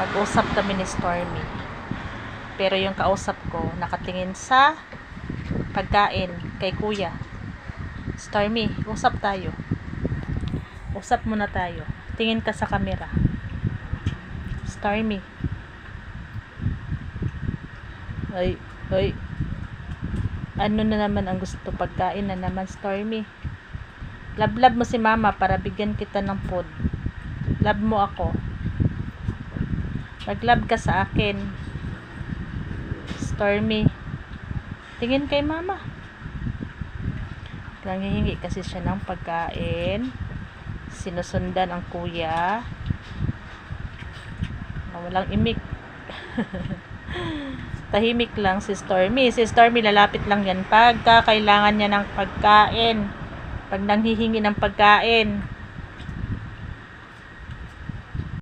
Mag-usap kami ni Stormy. Pero yung kausap ko, nakatingin sa pagkain kay kuya. Stormy, usap tayo. Usap muna tayo. Tingin ka sa camera. Stormy. Ay. Ano na naman ang gusto? Pagkain na naman, Stormy. Love mo si mama para bigyan kita ng food. Love mo ako. Mag-love ka sa akin. Stormy. Tingin kay mama. Nanghihingi kasi siya ng pagkain. Sinusundan ang kuya. Walang imik. Tahimik lang si Stormy. Si Stormy lalapit lang yan pagka kailangan niya ng pagkain. Pag nanghihingi ng pagkain.